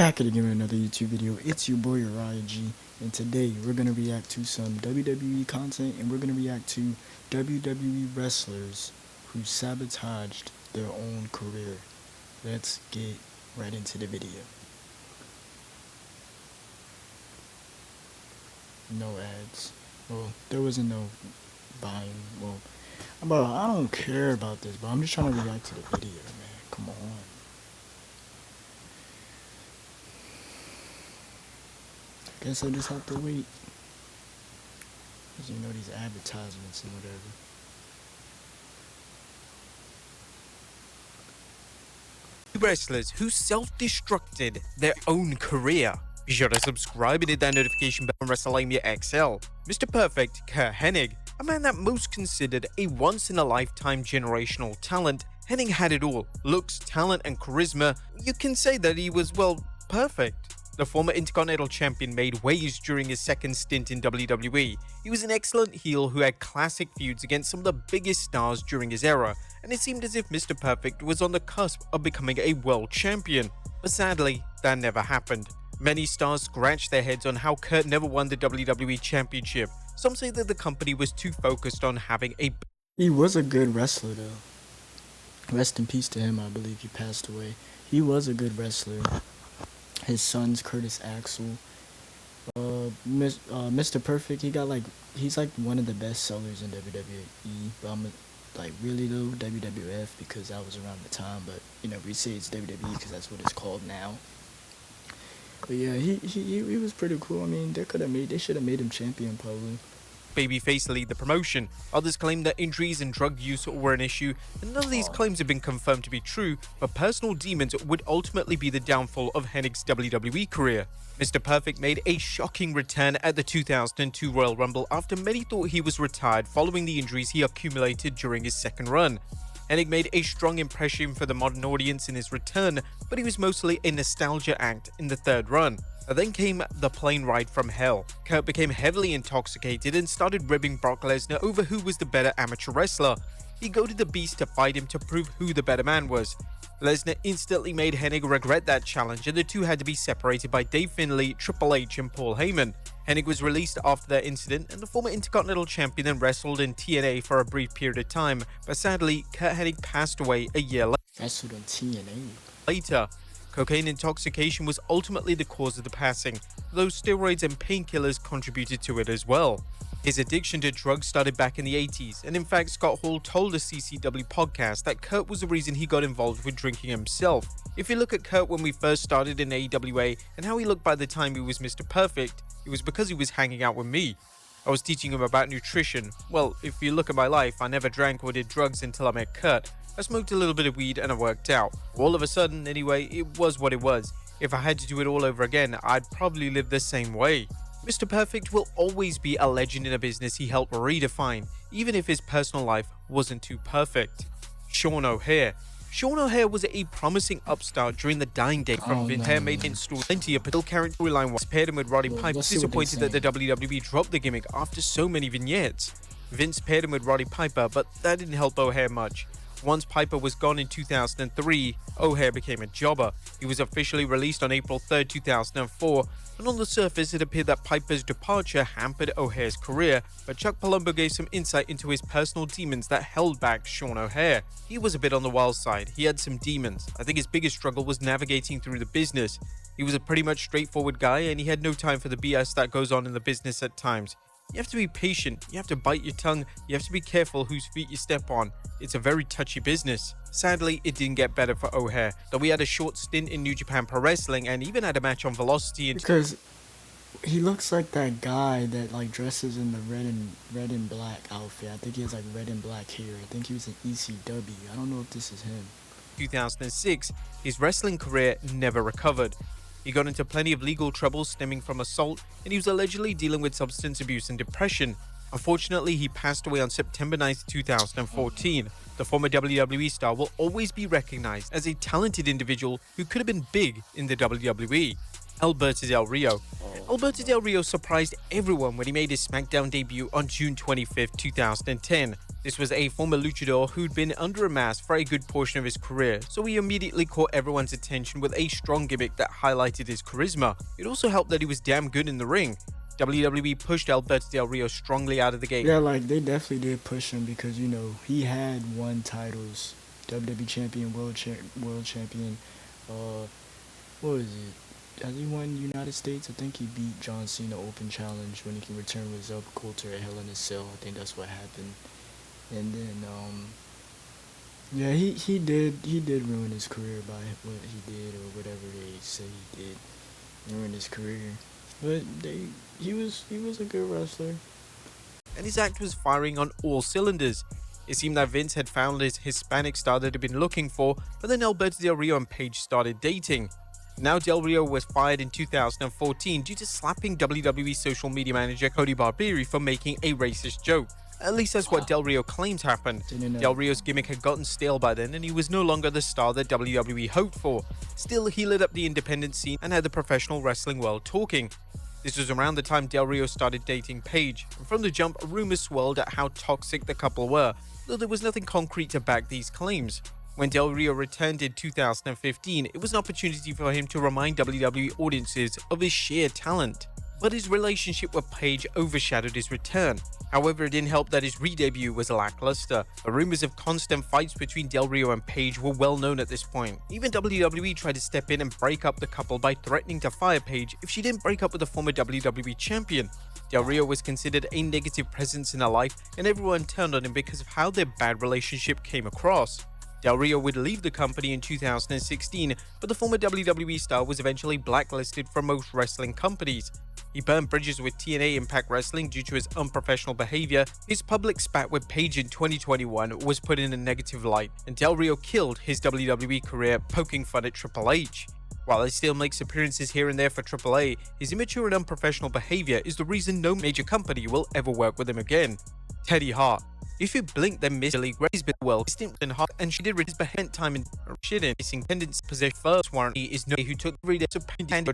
Back at it again with another YouTube video. It's your boy Uriah G, and today we're gonna react to some WWE content, and we're gonna react to WWE wrestlers who sabotaged their own career. Let's get right into the video. No ads. Well, there wasn't no buying. Well, I don't care about this, but I'm just trying to react to the video, man. Come on. Guess I just have to wait. Cause you know these advertisements and whatever. Wrestlers who self-destructed their own career. Be sure to subscribe and hit that notification bell on WrestleMania XL. Mr. Perfect, Kurt Hennig, a man that most considered a once-in-a-lifetime generational talent. Hennig had it all: looks, talent, and charisma. You can say that he was, well, perfect. The former Intercontinental Champion made waves during his second stint in WWE. He was an excellent heel who had classic feuds against some of the biggest stars during his era, and it seemed as if Mr. Perfect was on the cusp of becoming a world champion. But sadly, that never happened. Many stars scratched their heads on how Kurt never won the WWE Championship. Some say that the company was too focused on having a... He was a good wrestler though. Rest in peace to him, I believe he passed away. He was a good wrestler. His son's Curtis Axel. Mr. Perfect, he's like one of the best sellers in WWE. But I'm like really though WWF because that was around the time. But you know we say it's WWE because that's what it's called now. But yeah, he was pretty cool. I mean, they should have made him champion probably. Babyface lead the promotion. Others claim that injuries and drug use were an issue, and none of these claims have been confirmed to be true, but personal demons would ultimately be the downfall of Hennig's WWE career. Mr. Perfect made a shocking return at the 2002 Royal Rumble after many thought he was retired following the injuries he accumulated during his second run. Hennig made a strong impression for the modern audience in his return, but he was mostly a nostalgia act in the third run. Then came the plane ride from hell. Kurt became heavily intoxicated and started ribbing Brock Lesnar over who was the better amateur wrestler. He goaded the Beast to fight him to prove who the better man was. Lesnar instantly made Hennig regret that challenge, and the two had to be separated by Dave Finlay, Triple H, and Paul Heyman. Hennig was released after that incident, and the former Intercontinental Champion then wrestled in TNA for a brief period of time, but sadly, Kurt Hennig passed away a year later. Wrestled in TNA. Later, cocaine intoxication was ultimately the cause of the passing, though steroids and painkillers contributed to it as well. His addiction to drugs started back in the 80s, and in fact Scott Hall told a CCW podcast that Kurt was the reason he got involved with drinking himself. If you look at Kurt when we first started in AEWA and how he looked by the time he was Mr. Perfect, it was because he was hanging out with me. I was teaching him about nutrition. Well, if you look at my life, I never drank or did drugs until I met Kurt. I smoked a little bit of weed and I worked out. All of a sudden, anyway, it was what it was. If I had to do it all over again, I'd probably live the same way. Mr. Perfect will always be a legend in a business he helped redefine, even if his personal life wasn't too perfect. Sean O'Haire. Sean O'Haire was a promising upstart during the dying day from Vince. O'Haire made install plenty of potential character storyline was paired him with Roddy Piper. Disappointed that the WWE dropped the gimmick after so many vignettes. Vince paired him with Roddy Piper, but that didn't help O'Haire much. Once Piper was gone in 2003, O'Haire became a jobber. He was officially released on April 3, 2004, and on the surface it appeared that Piper's departure hampered O'Haire's career, but Chuck Palumbo gave some insight into his personal demons that held back Sean O'Haire. He was a bit on the wild side. He had some demons. I think his biggest struggle was navigating through the business. He was a pretty much straightforward guy, and he had no time for the BS that goes on in the business at times. You have to be patient, you have to bite your tongue, you have to be careful whose feet you step on. It's a very touchy business. Sadly, it didn't get better for O'Haire, though he had a short stint in New Japan Pro Wrestling and even had a match on Velocity. Because he looks like that guy that like dresses in the red and black outfit. I think he has like red and black hair. I think he was in ECW. I don't know if this is him. 2006, his wrestling career never recovered. He got into plenty of legal trouble stemming from assault, and he was allegedly dealing with substance abuse and depression. Unfortunately, he passed away on September 9, 2014. The former WWE star will always be recognized as a talented individual who could have been big in the WWE. Alberto Del Rio. Alberto Del Rio surprised everyone when he made his SmackDown debut on June 25, 2010. This was a former luchador who'd been under a mask for a good portion of his career, so he immediately caught everyone's attention with a strong gimmick that highlighted his charisma. It also helped that he was damn good in the ring. WWE pushed Alberto Del Rio strongly out of the gate. Yeah, like they definitely did push him because he had won titles, WWE champion, world champion. What was it? Has he won United States? I think he beat John Cena Open Challenge when he can return with Zeb Coulter at Hell in a Cell. I think that's what happened. And then yeah, he did ruin his career by what he did or whatever they say he did. Ruin his career. But he was a good wrestler. And his act was firing on all cylinders. It seemed that Vince had found his Hispanic star that he'd been looking for, but then Alberto Del Rio and Paige started dating. Now Del Rio was fired in 2014 due to slapping WWE social media manager Cody Barberi for making a racist joke. At least that's what Del Rio claims happened. Del Rio's gimmick had gotten stale by then and he was no longer the star that WWE hoped for. Still, he lit up the independent scene and had the professional wrestling world talking. This was around the time Del Rio started dating Paige, and from the jump, rumors swirled at how toxic the couple were, though there was nothing concrete to back these claims. When Del Rio returned in 2015, it was an opportunity for him to remind WWE audiences of his sheer talent. But his relationship with Paige overshadowed his return. However, it didn't help that his re-debut was lackluster. The rumors of constant fights between Del Rio and Paige were well known at this point. Even WWE tried to step in and break up the couple by threatening to fire Paige if she didn't break up with the former WWE champion. Del Rio was considered a negative presence in her life, and everyone turned on him because of how their bad relationship came across. Del Rio would leave the company in 2016, but the former WWE star was eventually blacklisted from most wrestling companies. He burned bridges with TNA Impact Wrestling due to his unprofessional behavior. His public spat with Paige in 2021 was put in a negative light, and Del Rio killed his WWE career poking fun at Triple H. While he still makes appearances here and there for AAA, his immature and unprofessional behavior is the reason no major company will ever work with him again. Teddy Hart. If you blink, then miss Billy Gray's been well distinct and hard, and she did his behind time in shit in missing tendency possession first warrant. He is no who took 3 days to paint and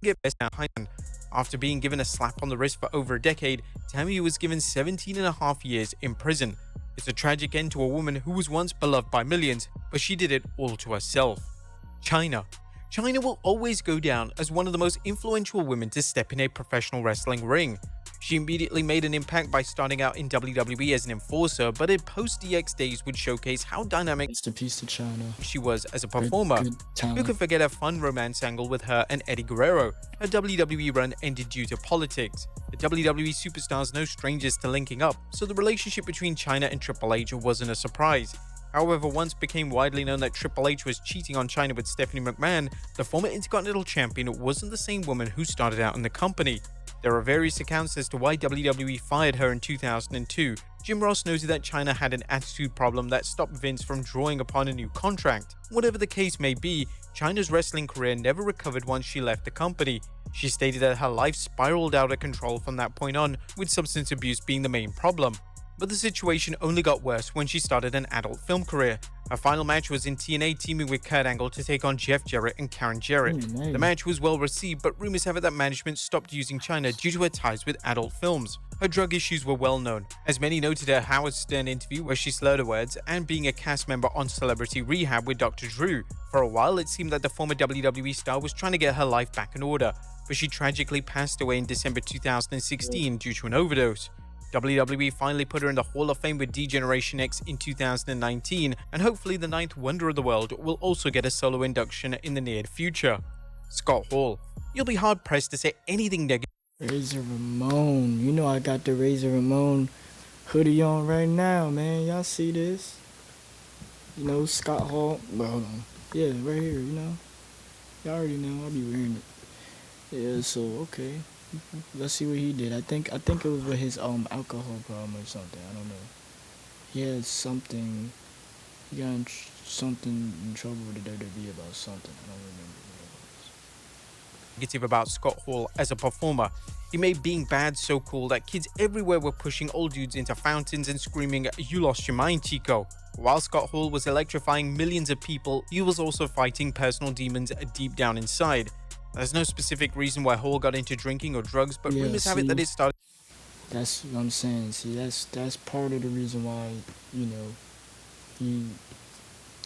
get best now hand. After being given a slap on the wrist for over a decade, Tammy was given 17.5 years in prison. It's a tragic end to a woman who was once beloved by millions, but she did it all to herself. China. China will always go down as one of the most influential women to step in a professional wrestling ring. She immediately made an impact by starting out in WWE as an enforcer, but in post-DX days would showcase how dynamic It's the piece to China. she was as a performer. Who could forget a fun romance angle with her and Eddie Guerrero? Her WWE run ended due to politics. The WWE superstars no strangers to linking up, so the relationship between China and Triple H wasn't a surprise. However, once became widely known that Triple H was cheating on China with Stephanie McMahon, the former Intercontinental Champion wasn't the same woman who started out in the company. There are various accounts as to why WWE fired her in 2002. Jim Ross noted that China had an attitude problem that stopped Vince from drawing upon a new contract. Whatever the case may be, China's wrestling career never recovered once she left the company. She stated that her life spiraled out of control from that point on, with substance abuse being the main problem. But the situation only got worse when she started an adult film career. Her final match was in TNA, teaming with Kurt Angle to take on Jeff Jarrett and Karen Jarrett. The match was well received, but rumors have it that management stopped using China due to her ties with adult films. Her drug issues were well known, as many noted her Howard Stern interview where she slurred her words, and being a cast member on Celebrity Rehab with Dr. Drew. For a while, it seemed that the former WWE star was trying to get her life back in order, but she tragically passed away in December 2016 due to an overdose. WWE finally put her in the Hall of Fame with D-Generation X in 2019, and hopefully the 9th Wonder of the World will also get a solo induction in the near future. Scott Hall. You'll be hard-pressed to say anything negative. Razor Ramon. You know I got the Razor Ramon hoodie on right now, man. Y'all see this? Scott Hall. Well, hold on. Yeah, right here, Y'all already know I'll be wearing it. Yeah, so, okay. Let's see what he did. I think it was with his alcohol problem or something. I don't know. He had something. He got something in trouble with the WWE about something. I don't remember what it was. Negative about Scott Hall as a performer. He made being bad so cool that kids everywhere were pushing old dudes into fountains and screaming, "You lost your mind, Chico." While Scott Hall was electrifying millions of people, he was also fighting personal demons deep down inside. There's no specific reason why Hall got into drinking or drugs, but rumors have it that it started. That's what I'm saying. See, that's part of the reason why, you know, he,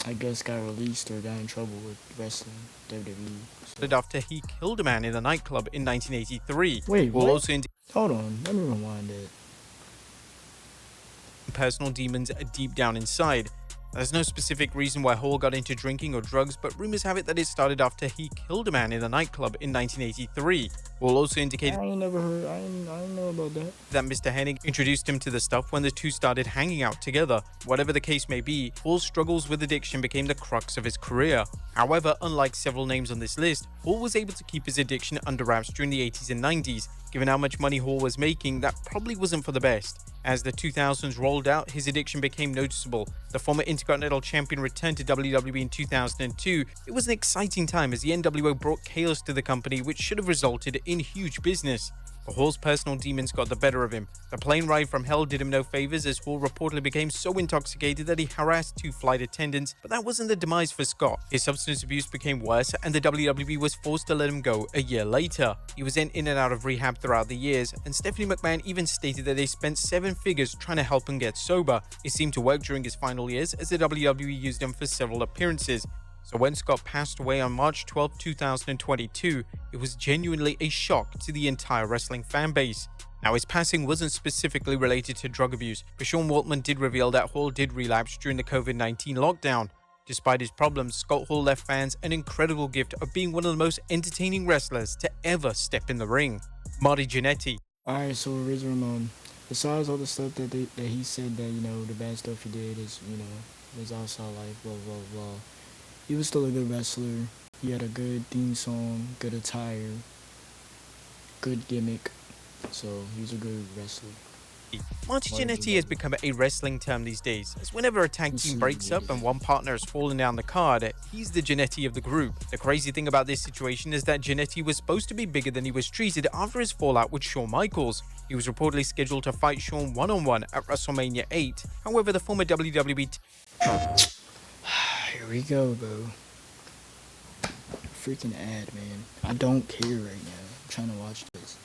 I guess, got released or got in trouble with wrestling WWE. So. After he killed a man in a nightclub in 1983. Wait, Will what? also indicate Hold on, let me rewind it. personal demons deep down inside. There's no specific reason why Hall got into drinking or drugs, but rumors have it that it started after he killed a man in a nightclub in 1983. Hall also indicated I ain't never heard. I ain't know about that. that Mr. Hennig introduced him to the stuff when the two started hanging out together. Whatever the case may be, Hall's struggles with addiction became the crux of his career. However, unlike several names on this list, Hall was able to keep his addiction under wraps during the 80s and 90s. Given how much money Hall was making, that probably wasn't for the best. As the 2000s rolled out, his addiction became noticeable. The former Intercontinental Champion returned to WWE in 2002. It was an exciting time as the NWO brought chaos to the company, which should have resulted in huge business. But Hall's personal demons got the better of him. The plane ride from hell did him no favors as Hall reportedly became so intoxicated that he harassed two flight attendants, but that wasn't the demise for Scott. His substance abuse became worse and the WWE was forced to let him go a year later. He was then in and out of rehab throughout the years, and Stephanie McMahon even stated that they spent 7 figures trying to help him get sober. It seemed to work during his final years as the WWE used him for several appearances. So when Scott passed away on March 12, 2022, it was genuinely a shock to the entire wrestling fan base. Now, his passing wasn't specifically related to drug abuse, but Sean Waltman did reveal that Hall did relapse during the COVID-19 lockdown. Despite his problems, Scott Hall left fans an incredible gift of being one of the most entertaining wrestlers to ever step in the ring. Marty Jannetty. Alright, so Razor Ramon, besides all the stuff that he said that, you know, the bad stuff he did is, you know, was outside life, blah, blah, blah. He was still a good wrestler. He had a good theme song, good attire, good gimmick. So he was a good wrestler. Marty Jannetty has become a wrestling term these days, as whenever a tag team breaks up and one partner has fallen down the card, he's the Jannetty of the group. The crazy thing about this situation is that Jannetty was supposed to be bigger than he was treated after his fallout with Shawn Michaels. He was reportedly scheduled to fight Shawn one-on-one at WrestleMania 8. However, the former WWE Here we go, bro. Freaking ad, man. I don't care right now. I'm trying to watch this.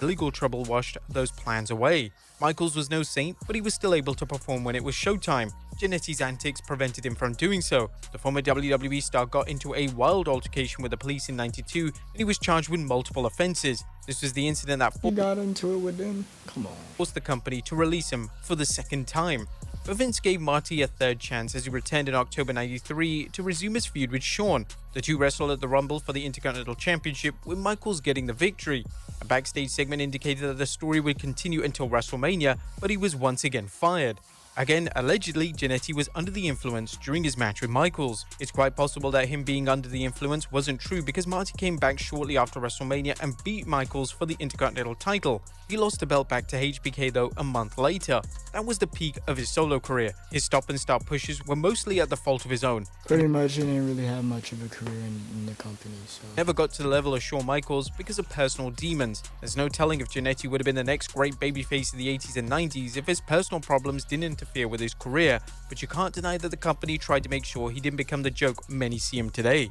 legal trouble washed those plans away. Michaels was no saint, but he was still able to perform when it was showtime. Jannetty's antics prevented him from doing so. The former WWE star got into a wild altercation with the police in '92, and he was charged with multiple offenses. This was the incident that He got into it with them? Come on. forced the company to release him for the second time. But Vince gave Marty a third chance as he returned in October '93 to resume his feud with Shawn. The two wrestled at the Rumble for the Intercontinental Championship, with Michaels getting the victory. A backstage segment indicated that the story would continue until WrestleMania, but he was once again fired. Again, allegedly, Jannetty was under the influence during his match with Michaels. It's quite possible that him being under the influence wasn't true because Marty came back shortly after WrestleMania and beat Michaels for the Intercontinental title. He lost the belt back to HBK though a month later. That was the peak of his solo career.Is stop and start pushes were mostly at the fault of his own. Pretty much, he didn't really have much of a career in the company, so. Never got to the level of Shawn Michaels because of personal demons. There's no telling if Jannetty would have been the next great babyface of the 80s and 90s if his personal problems didn't interfere with his career, but you can't deny that the company tried to make sure he didn't become the joke many see him today.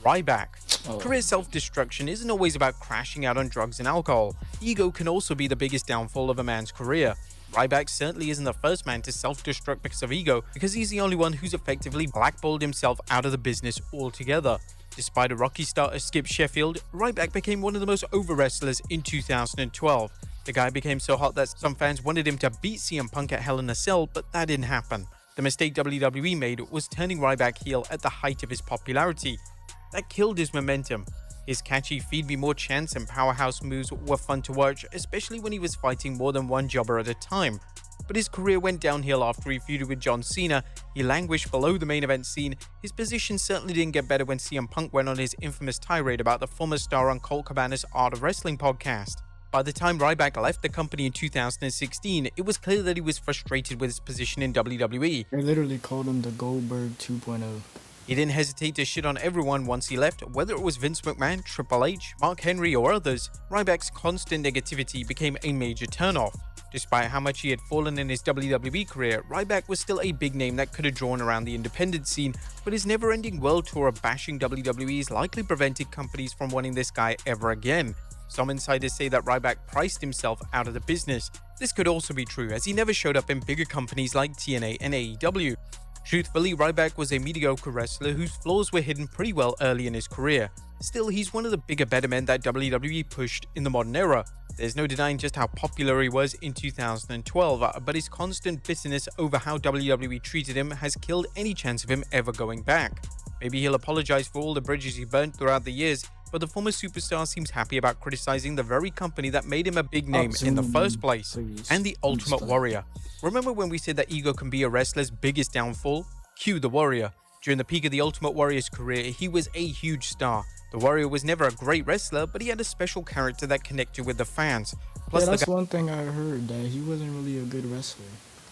Ryback. Career self-destruction isn't always about crashing out on drugs and alcohol. Ego can also be the biggest downfall of a man's career. Ryback certainly isn't the first man to self-destruct because of ego, because he's the only one who's effectively blackballed himself out of the business altogether. Despite a rocky start as Skip Sheffield, Ryback became one of the most over wrestlers in 2012. The guy became so hot that some fans wanted him to beat CM Punk at Hell in a Cell, but that didn't happen. The mistake WWE made was turning Ryback heel at the height of his popularity. That killed his momentum. His catchy feed me more chants and powerhouse moves were fun to watch, especially when he was fighting more than one jobber at a time. But his career went downhill after he feuded with John Cena. He languished below the main event scene. His position certainly didn't get better when CM Punk went on his infamous tirade about the former star on Colt Cabana's Art of Wrestling podcast. By the time Ryback left the company in 2016, it was clear that he was frustrated with his position in WWE. They literally called him the Goldberg 2.0. He didn't hesitate to shit on everyone once he left, whether it was Vince McMahon, Triple H, Mark Henry, or others. Ryback's constant negativity became a major turnoff. Despite how much he had fallen in his WWE career, Ryback was still a big name that could have drawn around the independent scene, but his never-ending world tour of bashing WWE's likely prevented companies from wanting this guy ever again. Some insiders say that Ryback priced himself out of the business. This could also be true, as he never showed up in bigger companies like TNA and AEW. Truthfully, Ryback was a mediocre wrestler whose flaws were hidden pretty well early in his career. Still, he's one of the bigger better men that WWE pushed in the modern era. There's no denying just how popular he was in 2012, but his constant bitterness over how WWE treated him has killed any chance of him ever going back. Maybe he'll apologize for all the bridges he burnt throughout the years, but the former superstar seems happy about criticizing the very company that made him a big name in the first place, and the Ultimate Warrior. Remember when we said that ego can be a wrestler's biggest downfall? Cue the Warrior. During the peak of the Ultimate Warrior's career, he was a huge star. The Warrior was never a great wrestler, but he had a special character that connected with the fans. Plus, yeah, that's one thing I heard, that he wasn't really a good wrestler.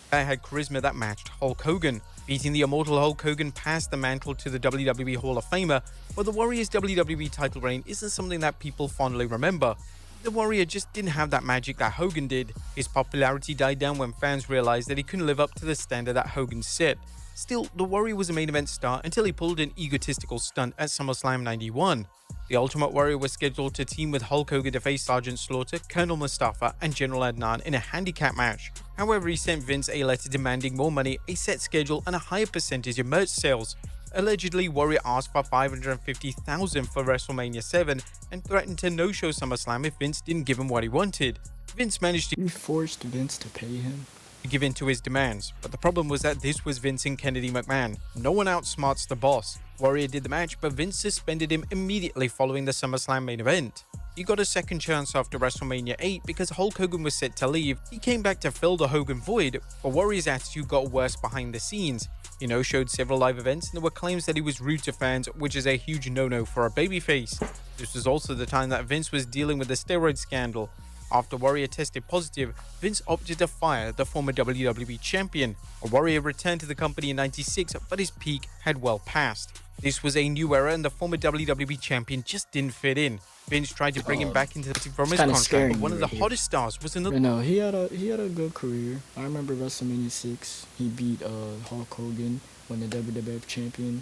The guy had charisma that matched Hulk Hogan. Beating the immortal Hulk Hogan passed the mantle to the WWE Hall of Famer, but the Warrior's WWE title reign isn't something that people fondly remember. The Warrior just didn't have that magic that Hogan did. His popularity died down when fans realized that he couldn't live up to the standard that Hogan set. Still, the Warrior was a main event star until he pulled an egotistical stunt at SummerSlam 91. The Ultimate Warrior was scheduled to team with Hulk Hogan to face Sergeant Slaughter, Colonel Mustafa, and General Adnan in a handicap match. However, he sent Vince a letter demanding more money, a set schedule, and a higher percentage of merch sales. Allegedly, Warrior asked for $550,000 for WrestleMania 7 and threatened to no-show SummerSlam if Vince didn't give him what he wanted. Vince managed to You forced Vince to pay him? give in to his demands, but the problem was that this was Vince and Kennedy McMahon. No one outsmarts the boss. Warrior did the match, but Vince suspended him immediately following the SummerSlam main event. He got a second chance after WrestleMania 8 because Hulk Hogan was set to leave. He came back to fill the Hogan void, but Warrior's attitude got worse behind the scenes. He no-showed several live events, and there were claims that he was rude to fans, which is a huge no-no for a babyface. This was also the time that Vince was dealing with the steroid scandal. After Warrior tested positive, Vince opted to fire the former WWE champion. Warrior returned to the company in '96, but his peak had well passed. This was a new era and the former WWE champion just didn't fit in. Vince tried to bring him back into the from his contract, but one of the hottest stars was another. No, he had a good career. I remember WrestleMania 6. He beat Hulk Hogan, won the WWF champion,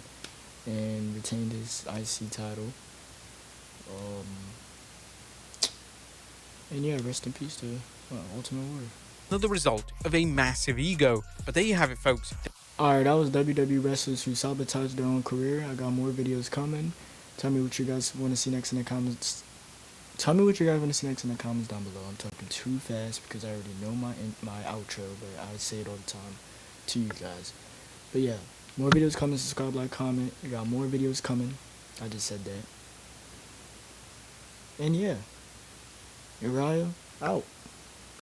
and retained his IC title. And yeah, rest in peace to Ultimate Warrior. Another result of a massive ego. But there you have it, folks. Alright, that was WWE wrestlers who sabotaged their own career. I got more videos coming. Tell me what you guys want to see next in the comments. Tell me what you guys want to see next in the comments down below. I'm talking too fast because I already know my outro, but I say it all the time to you guys. But yeah, more videos coming. Subscribe, like, comment. I got more videos coming. I just said that. And yeah, Uriah out.